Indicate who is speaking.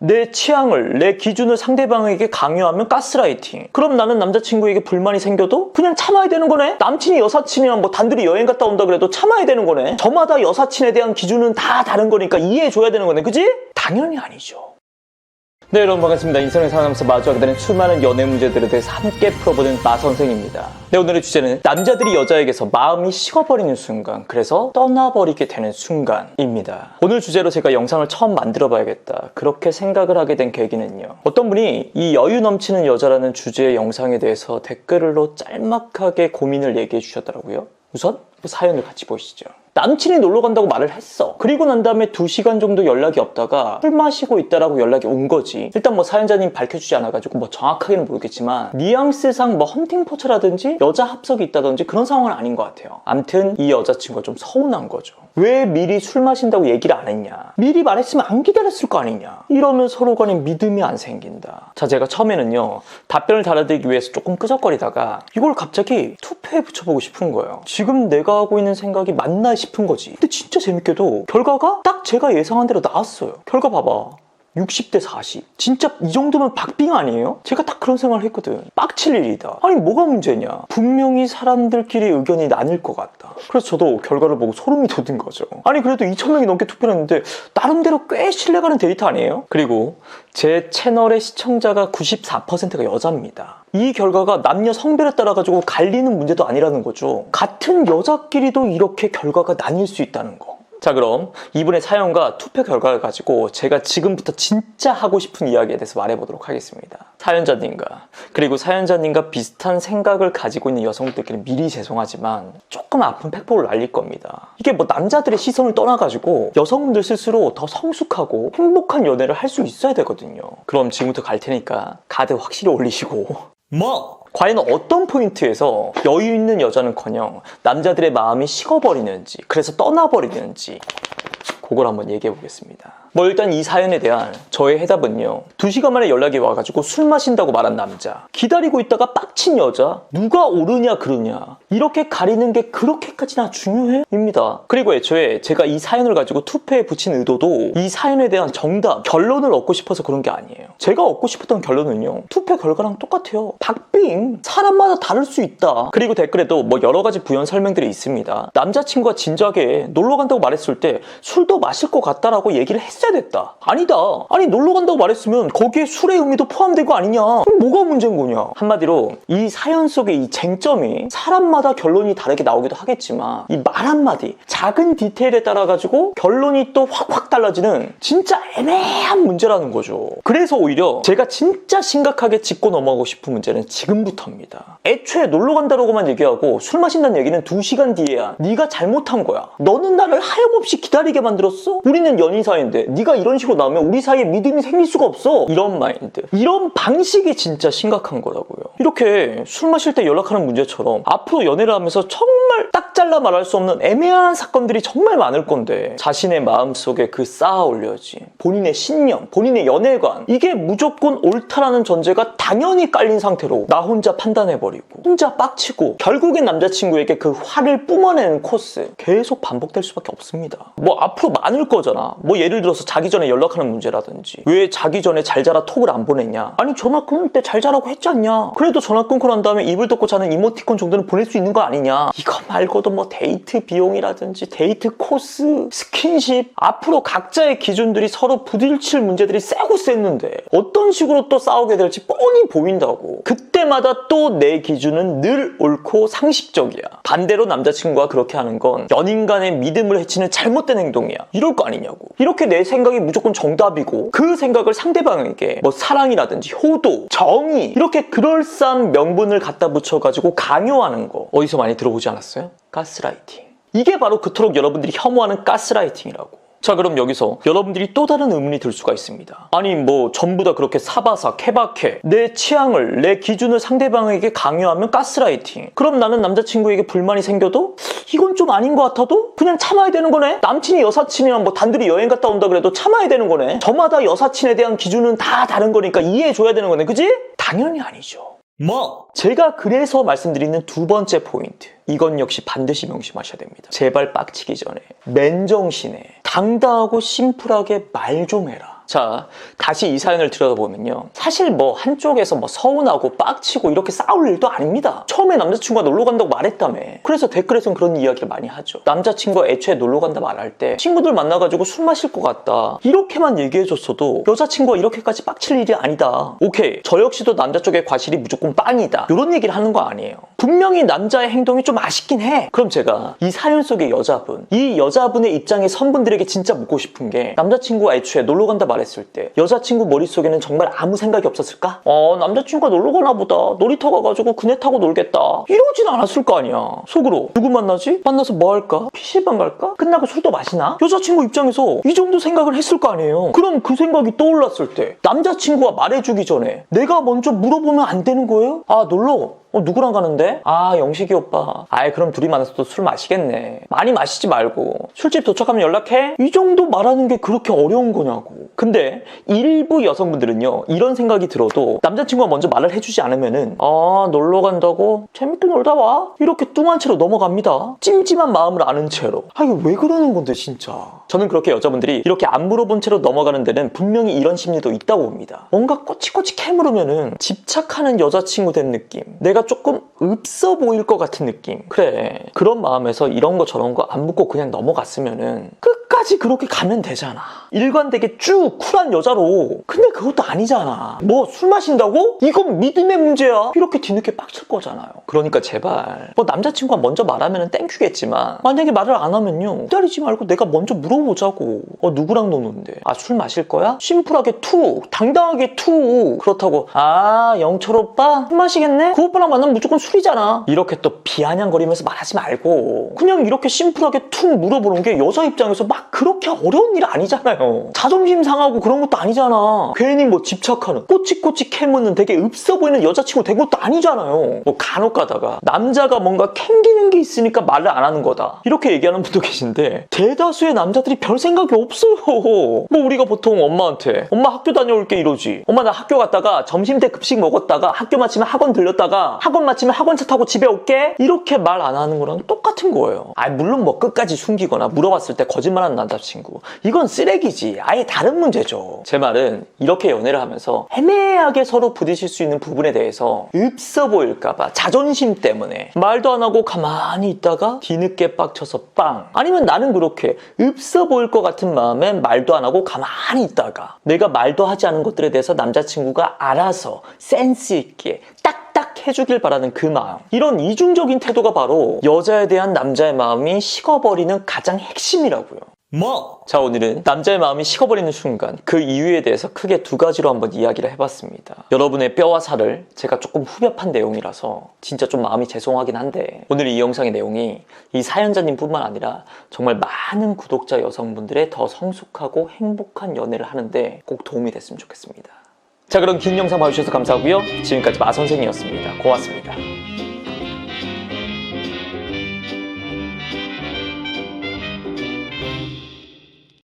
Speaker 1: 내 취향을, 내 기준을 상대방에게 강요하면 가스라이팅. 그럼 나는 남자친구에게 불만이 생겨도 그냥 참아야 되는 거네? 남친이 여사친이랑 뭐 단둘이 여행 갔다 온다 그래도 참아야 되는 거네? 저마다 여사친에 대한 기준은 다 다른 거니까 이해해줘야 되는 거네, 그지? 당연히 아니죠. 네, 여러분 반갑습니다. 인생을 살아가면서 마주하게 되는 수많은 연애 문제들에 대해서 함께 풀어보는 마선생입니다. 네, 오늘의 주제는 남자들이 여자에게서 마음이 식어버리는 순간, 그래서 떠나버리게 되는 순간입니다. 오늘 주제로 제가 영상을 처음 만들어봐야겠다, 그렇게 생각을 하게 된 계기는요, 어떤 분이 이 여유 넘치는 여자라는 주제의 영상에 대해서 댓글로 짤막하게 고민을 얘기해 주셨더라고요. 우선 사연을 같이 보시죠. 남친이 놀러 간다고 말을 했어. 그리고 난 다음에 2시간 정도 연락이 없다가 술 마시고 있다라고 연락이 온 거지. 일단 뭐 사연자님 밝혀주지 않아가지고 뭐 정확하게는 모르겠지만 뉘앙스상 뭐 헌팅포차라든지 여자 합석이 있다든지 그런 상황은 아닌 것 같아요. 암튼 이 여자친구가 좀 서운한 거죠. 왜 미리 술 마신다고 얘기를 안 했냐, 미리 말했으면 안 기다렸을 거 아니냐, 이러면 서로 간에 믿음이 안 생긴다. 자, 제가 처음에는요 답변을 달아드리기 위해서 조금 끄적거리다가 이걸 갑자기 투표에 붙여보고 싶은 거예요. 지금 내가 하고 있는 생각이 맞나 싶은 거지. 근데 진짜 재밌게도 결과가 딱 제가 예상한 대로 나왔어요. 결과 봐봐, 60대 40. 진짜 이 정도면 박빙 아니에요? 제가 딱 그런 생각을 했거든. 빡칠 일이다. 아니 뭐가 문제냐, 분명히 사람들끼리 의견이 나뉠 것 같다. 그래서 저도 결과를 보고 소름이 돋은 거죠. 아니 그래도 2,000명이 넘게 투표를 했는데 나름대로 꽤 신뢰가는 데이터 아니에요? 그리고 제 채널의 시청자가 94%가 여자입니다. 이 결과가 남녀 성별에 따라 가지고 갈리는 문제도 아니라는 거죠. 같은 여자끼리도 이렇게 결과가 나뉠 수 있다는 거. 자, 그럼 이분의 사연과 투표 결과를 가지고 제가 지금부터 진짜 하고 싶은 이야기에 대해서 말해보도록 하겠습니다. 사연자님과 그리고 사연자님과 비슷한 생각을 가지고 있는 여성분들끼리 미리 죄송하지만 조금 아픈 팩폭을 날릴 겁니다. 이게 뭐 남자들의 시선을 떠나가지고 여성분들 스스로 더 성숙하고 행복한 연애를 할 수 있어야 되거든요. 그럼 지금부터 갈 테니까 가드 확실히 올리시고 과연 어떤 포인트에서 여유 있는 여자는커녕 남자들의 마음이 식어버리는지, 그래서 떠나버리는지, 그걸 한번 얘기해 보겠습니다. 뭐 일단 이 사연에 대한 저의 해답은요, 2시간 만에 연락이 와가지고 술 마신다고 말한 남자, 기다리고 있다가 빡친 여자, 누가 옳으냐 그르냐 이렇게 가리는 게 그렇게까지나 중요해? 입니다. 그리고 애초에 제가 이 사연을 가지고 투표에 붙인 의도도 이 사연에 대한 정답, 결론을 얻고 싶어서 그런 게 아니에요. 제가 얻고 싶었던 결론은요, 투표 결과랑 똑같아요. 박빙. 사람마다 다를 수 있다. 그리고 댓글에도 뭐 여러 가지 부연 설명들이 있습니다. 남자친구가 진작에 놀러 간다고 말했을 때 술도 마실 것 같다라고 얘기를 했어야 됐다. 아니다. 아니 놀러 간다고 말했으면 거기에 술의 의미도 포함된 거 아니냐. 그럼 뭐가 문제인 거냐. 한마디로 이 사연 속의 이 쟁점이 사람마다 결론이 다르게 나오기도 하겠지만 이 말 한마디, 작은 디테일에 따라 가지고 결론이 또 확확 달라지는 진짜 애매한 문제라는 거죠. 그래서 오히려 제가 진짜 심각하게 짚고 넘어가고 싶은 문제는 지금부터입니다. 애초에 놀러 간다고만 얘기하고 술 마신다는 얘기는 2시간 뒤에야. 네가 잘못한 거야. 너는 나를 하염없이 기다리게 만들었어? 우리는 연인 사이인데 네가 이런 식으로 나오면 우리 사이에 믿음이 생길 수가 없어. 이런 마인드, 이런 방식이 진짜 심각한 거라고요. 이렇게 술 마실 때 연락하는 문제처럼 앞으로 연애를 하면서 정말 딱 잘라 말할 수 없는 애매한 사건들이 정말 많을 건데, 자신의 마음속에 그 쌓아 올려진 본인의 신념, 본인의 연애관, 이게 무조건 옳다라는 전제가 당연히 깔린 상태로 나 혼자 판단해버리고 혼자 빡치고 결국엔 남자친구에게 그 화를 뿜어내는 코스 계속 반복될 수밖에 없습니다. 뭐 앞으로 많을 거잖아. 뭐 예를 들어서 자기 전에 연락하는 문제라든지, 왜 자기 전에 잘 자라 톡을 안 보냈냐, 아니 전화 끊을 때 잘 자라고 했지 않냐, 그래도 전화 끊고 난 다음에 이불 덮고 자는 이모티콘 정도는 보낼 수 있는 거 아니냐. 이거 말고도 뭐 데이트 비용이라든지 데이트 코스, 스킨십, 앞으로 각자의 기준들이 서로 부딪힐 문제들이 세고 셌는데 어떤 식으로 또 싸우게 될지 뻔히 보인다고. 그때마다 또 내 기준은 늘 옳고 상식적이야. 반대로 남자친구가 그렇게 하는 건 연인 간의 믿음을 해치는 잘못된 행동이야. 이럴 거 아니냐고. 이렇게 내 생각이 무조건 정답이고 그 생각을 상대방에게 뭐 사랑이라든지 효도, 정의, 이렇게 그럴싸한 명분을 갖다 붙여가지고 강요하는 거 어디서 많이 들어보지 않았어요? 가스라이팅. 이게 바로 그토록 여러분들이 혐오하는 가스라이팅이라고. 자, 그럼 여기서 여러분들이 또 다른 의문이 들 수가 있습니다. 아니 뭐 전부 다 그렇게 사바사 케바케 내 취향을, 내 기준을 상대방에게 강요하면 가스라이팅. 그럼 나는 남자친구에게 불만이 생겨도 이건 좀 아닌 것 같아도 그냥 참아야 되는 거네? 남친이 여사친이랑 뭐 단둘이 여행 갔다 온다 그래도 참아야 되는 거네? 저마다 여사친에 대한 기준은 다 다른 거니까 이해해줘야 되는 거네, 그지? 당연히 아니죠. 제가 그래서 말씀드리는 두 번째 포인트, 이건 역시 반드시 명심하셔야 됩니다. 제발 빡치기 전에 맨정신에 당당하고 심플하게 말 좀 해라. 자, 다시 이 사연을 들여다보면요, 사실 뭐 한쪽에서 뭐 서운하고 빡치고 이렇게 싸울 일도 아닙니다. 처음에 남자친구가 놀러 간다고 말했다며. 그래서 댓글에선 그런 이야기를 많이 하죠. 남자친구가 애초에 놀러 간다 말할 때 친구들 만나가지고 술 마실 것 같다, 이렇게만 얘기해줬어도 여자친구가 이렇게까지 빡칠 일이 아니다. 오케이, 저 역시도 남자 쪽의 과실이 무조건 빵이다, 이런 얘기를 하는 거 아니에요. 분명히 남자의 행동이 좀 아쉽긴 해. 그럼 제가 이 사연 속의 여자분, 이 여자분의 입장에 선 분들에게 진짜 묻고 싶은 게, 남자친구가 애초에 놀러 간다 말했을 때 여자친구 머릿속에는 정말 아무 생각이 없었을까? 남자친구가 놀러 가나 보다, 놀이터 가가지고 그네 타고 놀겠다, 이러진 않았을 거 아니야. 속으로 누구 만나지? 만나서 뭐 할까? PC방 갈까? 끝나고 술도 마시나? 여자친구 입장에서 이 정도 생각을 했을 거 아니에요. 그럼 그 생각이 떠올랐을 때 남자친구가 말해주기 전에 내가 먼저 물어보면 안 되는 거예요? 놀러 누구랑 가는데? 영식이 오빠. 그럼 둘이 만나서 또 술 마시겠네. 많이 마시지 말고 술집 도착하면 연락해? 이 정도 말하는 게 그렇게 어려운 거냐고. 근데 일부 여성분들은요, 이런 생각이 들어도 남자친구가 먼저 말을 해주지 않으면은 놀러 간다고? 재밌게 놀다 와? 이렇게 뚱한 채로 넘어갑니다. 찜찜한 마음을 아는 채로. 이거 왜 그러는 건데 진짜. 저는 그렇게 여자분들이 이렇게 안 물어본 채로 넘어가는 데는 분명히 이런 심리도 있다고 봅니다. 뭔가 꼬치꼬치 캐물으면은 집착하는 여자친구 된 느낌, 내가 조금 없어 보일 것 같은 느낌. 그래, 그런 마음에서 이런 거 저런 거 안 묻고 그냥 넘어갔으면은 끝까지 그렇게 가면 되잖아. 일관되게 쭉 쿨한 여자로. 근데 그것도 아니잖아. 뭐 술 마신다고? 이건 믿음의 문제야, 이렇게 뒤늦게 빡칠 거잖아요. 그러니까 제발, 뭐 남자친구가 먼저 말하면 땡큐겠지만 만약에 말을 안 하면요, 기다리지 말고 내가 먼저 물어보자고. 누구랑 노는데? 술 마실 거야? 심플하게 툭, 당당하게 툭. 그렇다고 영철 오빠 술 마시겠네? 그 오빠랑 만나면 무조건 술이잖아, 이렇게 또 비아냥거리면서 말하지 말고 그냥 이렇게 심플하게 툭 물어보는 게 여자 입장에서 막 그렇게 어려운 일 아니잖아요. 자존심 상하고 그런 것도 아니잖아. 괜히 뭐 집착하는, 꼬치꼬치 캐묻는 되게 없어 보이는 여자친구 된 것도 아니잖아요. 뭐 간혹 가다가 남자가 뭔가 캥기는 게 있으니까 말을 안 하는 거다, 이렇게 얘기하는 분도 계신데, 대다수의 남자들이 별 생각이 없어요. 뭐 우리가 보통 엄마한테 엄마 학교 다녀올게 이러지. 엄마 나 학교 갔다가 점심 때 급식 먹었다가 학교 마치면 학원 들렸다가 학원 마치면 학원차 타고 집에 올게, 이렇게 말 안 하는 거랑 똑같은 거예요. 물론 뭐 끝까지 숨기거나 물어봤을 때 거짓말하는 남자친구, 이건 쓰레기지. 아예 다른 문제죠. 제 말은 이렇게 연애를 하면서 애매하게 서로 부딪힐 수 있는 부분에 대해서 없어 보일까봐 자존심 때문에 말도 안 하고 가만히 있다가 뒤늦게 빡쳐서 빵, 아니면 나는 그렇게 없어 보일 것 같은 마음에 말도 안 하고 가만히 있다가 내가 말도 하지 않은 것들에 대해서 남자친구가 알아서 센스 있게 딱딱 해주길 바라는 그 마음, 이런 이중적인 태도가 바로 여자에 대한 남자의 마음이 식어버리는 가장 핵심이라고요. 자, 오늘은 남자의 마음이 식어버리는 순간, 그 이유에 대해서 크게 두 가지로 한번 이야기를 해봤습니다. 여러분의 뼈와 살을 제가 조금 후벼판 내용이라서 진짜 좀 마음이 죄송하긴 한데, 오늘 이 영상의 내용이 이 사연자님 뿐만 아니라 정말 많은 구독자 여성분들의 더 성숙하고 행복한 연애를 하는데 꼭 도움이 됐으면 좋겠습니다. 자, 그럼 긴 영상 봐주셔서 감사하고요. 지금까지 마선생이었습니다. 고맙습니다.